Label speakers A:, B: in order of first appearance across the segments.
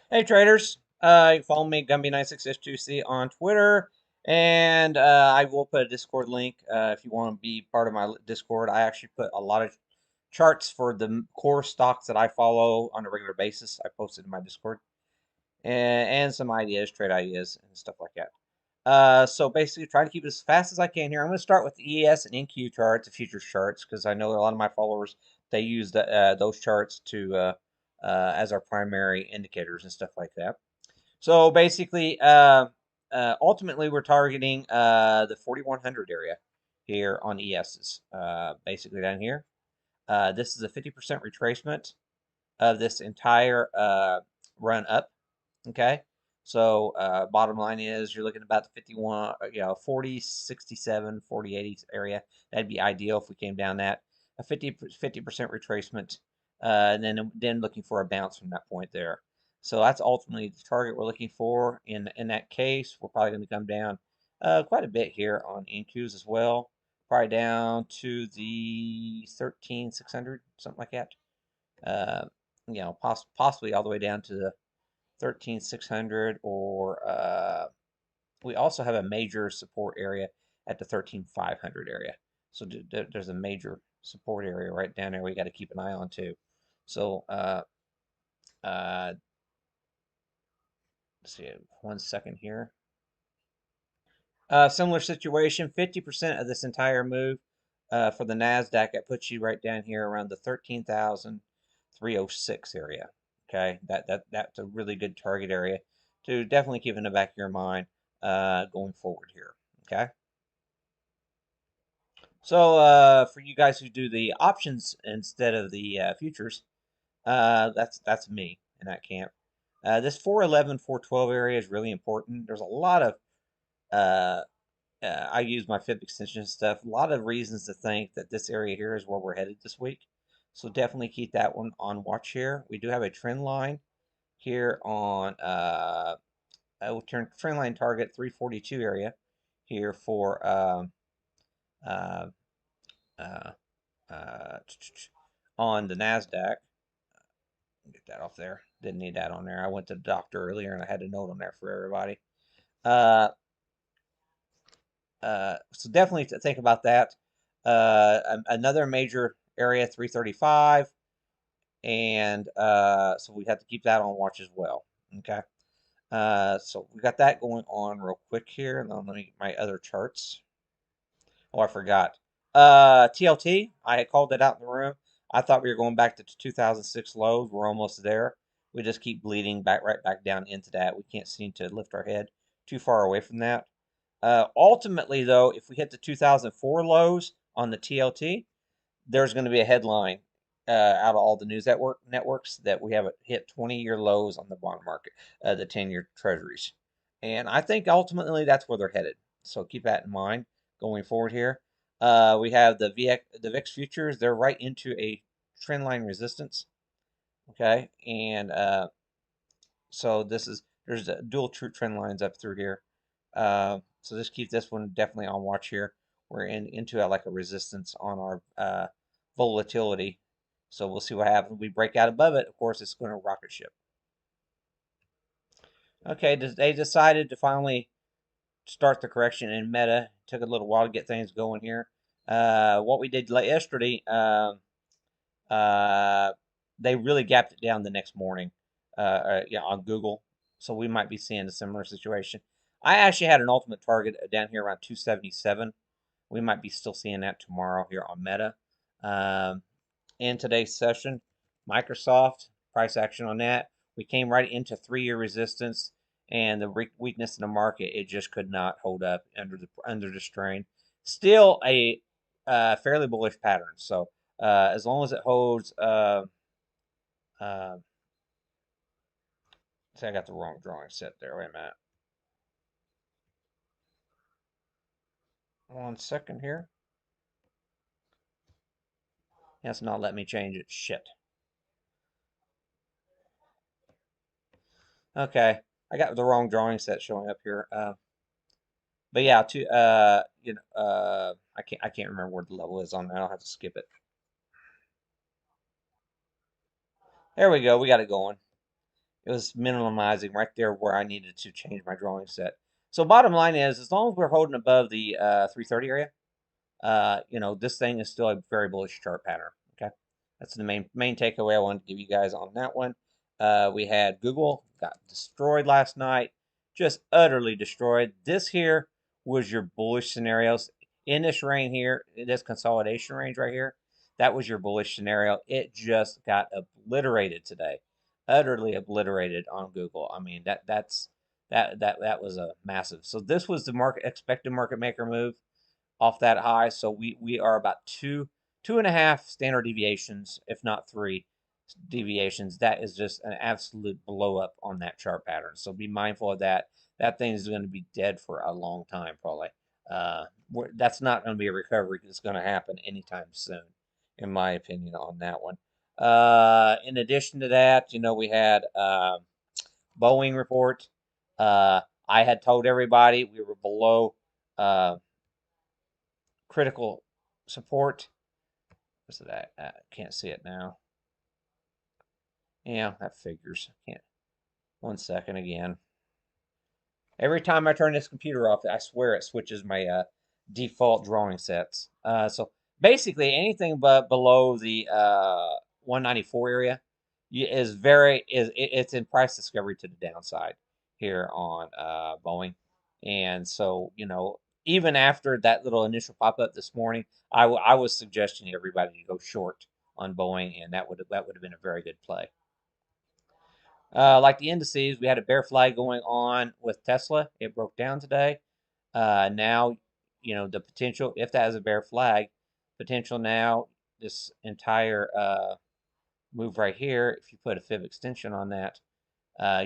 A: Hey traders, you can follow me Gumby96S2C on Twitter, and I will put a Discord link if you want to be part of my Discord. I actually put a lot of charts for the core stocks that I follow on a regular basis. I posted in my Discord, and some ideas, trade ideas, and stuff like that. So basically, try to keep it as fast as I can here. I'm going to start with the ES and NQ charts, the futures charts, because I know a lot of my followers they use those charts to as our primary indicators and stuff like that. So basically, ultimately, we're targeting the 4100 area here on ESs. Basically down here. This is a 50% retracement of this entire run up. Okay. So bottom line is you're looking at about the 51, 40, 67, 40, 80 area. That'd be ideal if we came down that. A 50% retracement, and then looking for a bounce from that point there. So that's ultimately the target we're looking for. In that case, we're probably going to come down quite a bit here on NQs as well. Probably down to the 13,600, something like that. Uh, possibly all the way down to the 13,600, or we also have a major support area at the 13,500 area. So there's a major support area right down there we got to keep an eye on too. So uh, let's see, 1 second here. Similar situation, 50% of this entire move for the NASDAQ, that puts you right down here around the 13,306 area. Okay, that's a really good target area to definitely keep in the back of your mind going forward here. Okay, so for you guys who do the options instead of the futures, that's me in that camp. This 411, 412 area is really important. There's a lot of uh, I use my Fib extension and stuff. A lot of reasons to think that this area here is where we're headed this week. So definitely keep that one on watch here. We do have a trend line here on trend line target 342 area here for uh, uh, uh, on the NASDAQ. Get that off there. Didn't need that on there. I went to the doctor earlier and I had a note on there for everybody. Uh, so definitely think about that. Another major area, 335, and so we have to keep that on watch as well. Okay. So we got that going on real quick here. And then let me get my other charts. Oh, I forgot. TLT, I had called it out in the room. I thought we were going back to 2006 lows. We're almost there. We just keep bleeding right back down into that. We can't seem to lift our head too far away from that. Ultimately, though, if we hit the 2004 lows on the TLT, there's going to be a headline out of all the news networks that we have hit 20-year lows on the bond market, the 10-year treasuries. And I think ultimately that's where they're headed. So keep that in mind going forward here. We have the VIX futures. They're right into a trend line resistance. Okay. And so there's dual true trend lines up through here. So just keep this one definitely on watch here. We're into like a resistance on our volatility. So we'll see what happens. We break out above it. Of course, it's going to rocket ship. Okay, they decided to finally start the correction in Meta. It took a little while to get things going here. What we did yesterday, uh, they really gapped it down the next morning yeah, on Google. So we might be seeing a similar situation. I actually had an ultimate target down here around 277. We might be still seeing that tomorrow here on Meta. Um, in today's session, Microsoft, price action on that. We came right into 3-year resistance, and the weakness in the market, it just could not hold up under the strain. Still a fairly bullish pattern. So as long as it holds, uh, see, I got the wrong drawing set there. Wait a minute. 1 second here. It's not letting me change it. Shit. Okay, I got the wrong drawing set showing up here. But yeah, I can't remember where the level is on that. I'll have to skip it. There we go. We got it going. it was minimizing right there where I needed to change my drawing set. So bottom line is, as long as we're holding above the 330 area, this thing is still a very bullish chart pattern. Okay, that's the main takeaway I wanted to give you guys on that one. We had Google got destroyed last night, just utterly destroyed. This here was your bullish scenarios in this range here, in this consolidation range right here. That was your bullish scenario. It just got obliterated today, utterly obliterated on Google. I mean that was a massive. So this was the expected market maker move off that high. So we are about two and a half standard deviations, if not three deviations. That is just an absolute blow up on that chart pattern. So be mindful of that. That thing is going to be dead for a long time, probably. That's not going to be a recovery that's going to happen anytime soon, in my opinion, on that one. In addition to that, we had Boeing report. I had told everybody we were below critical support. What's that? I can't see it now. Yeah, that figures. Can't. 1 second again. Every time I turn this computer off, I swear it switches my default drawing sets. So basically, anything but below the 194 area it's in price discovery to the downside here on Boeing, and so even after that little initial pop up this morning, I was suggesting to everybody to go short on Boeing, and that would have been a very good play. Like the indices, we had a bear flag going on with Tesla. It broke down today. Now, the potential, if that is a bear flag, potential now, this entire move right here, if you put a fib extension on that,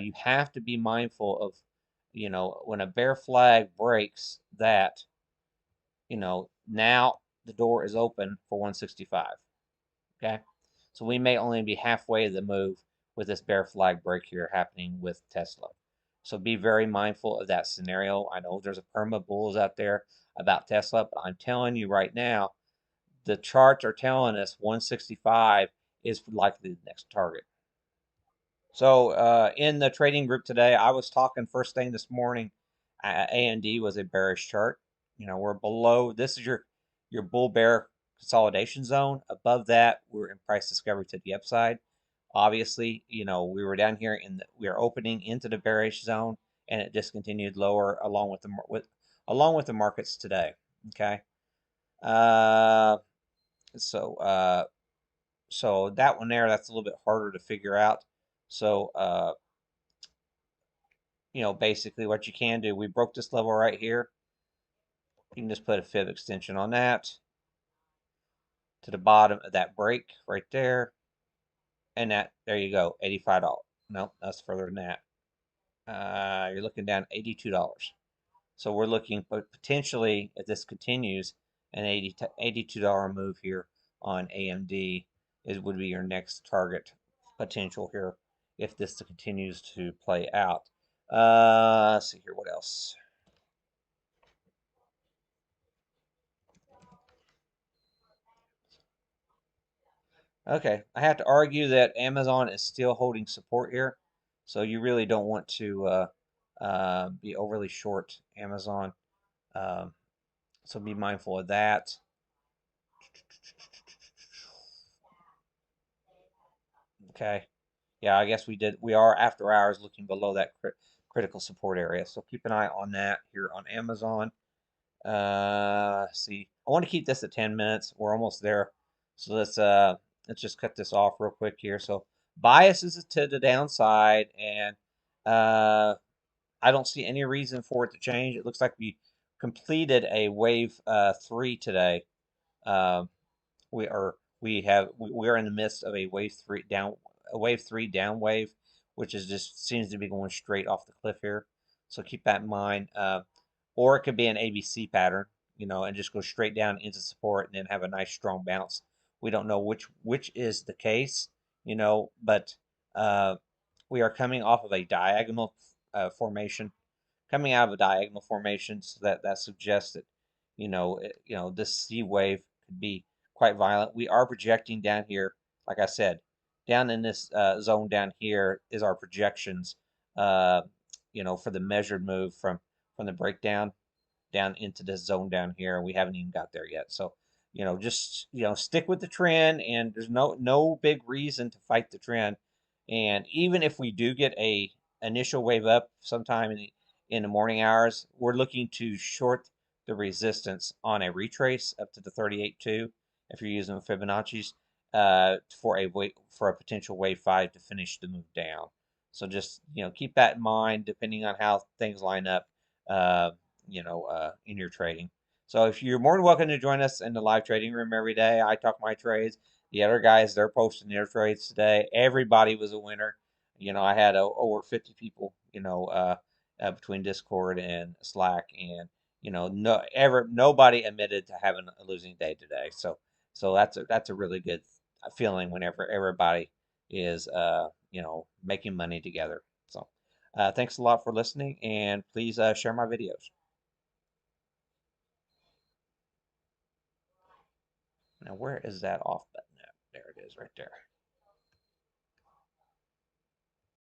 A: you have to be mindful of, when a bear flag breaks that, now the door is open for 165. Okay. So we may only be halfway of the move with this bear flag break here happening with Tesla. So be very mindful of that scenario. I know there's a perma bulls out there about Tesla, but I'm telling you right now, the charts are telling us 165 is likely the next target. So in the trading group today, I was talking first thing this morning. AMD was a bearish chart. We're below. This is your bull bear consolidation zone. Above that, we're in price discovery to the upside. Obviously, we were down here we are opening into the bearish zone, and it just continued lower along with the markets today. Okay. Uh, so so that one there, that's a little bit harder to figure out. So basically what you can do, we broke this level right here. You can just put a fib extension on that to the bottom of that break right there. And there you go, $85. No, that's further than that. You're looking down $82. So we're looking potentially, if this continues, an $82 move here on AMD would be your next target potential here if this continues to play out. Let's see here, what else? Okay, I have to argue that Amazon is still holding support here, so you really don't want to be overly short Amazon. Um, so be mindful of that. Okay, yeah, I guess we are after hours looking below that critical support area, so keep an eye on that here on Amazon. See, I want to keep this at 10 minutes. We're almost there, so let's just cut this off real quick here. So bias is to the downside, and uh, I don't see any reason for it to change. It looks like we completed a wave 3 today. Um, we are in the midst of a wave 3 down wave, which is just seems to be going straight off the cliff here. So keep that in mind. Or it could be an ABC pattern, and just go straight down into support and then have a nice strong bounce. We don't know which is the case, but we are coming off of a diagonal formation, coming out of a diagonal formation, so that suggests that this C wave could be quite violent. We are projecting down here, like I said, down in this zone down here is our projections, uh, for the measured move from the breakdown down into this zone down here, and we haven't even got there yet. So, just stick with the trend, and there's no big reason to fight the trend. And even if we do get a initial wave up sometime in the morning hours, we're looking to short the resistance on a retrace up to the 38.2 if you're using Fibonacci's for a potential wave 5 to finish the move down. So just keep that in mind depending on how things line up. Uh, in your trading. So if you're more than welcome to join us in the live trading room every day. I talk my trades. The other guys, they're posting their trades today. Everybody was a winner. I had over 50 people, between Discord and Slack, and nobody admitted to having a losing day today. So that's a really good feeling whenever everybody is making money together. So thanks a lot for listening, and please share my videos. Now, where is that off button at? There it is right there.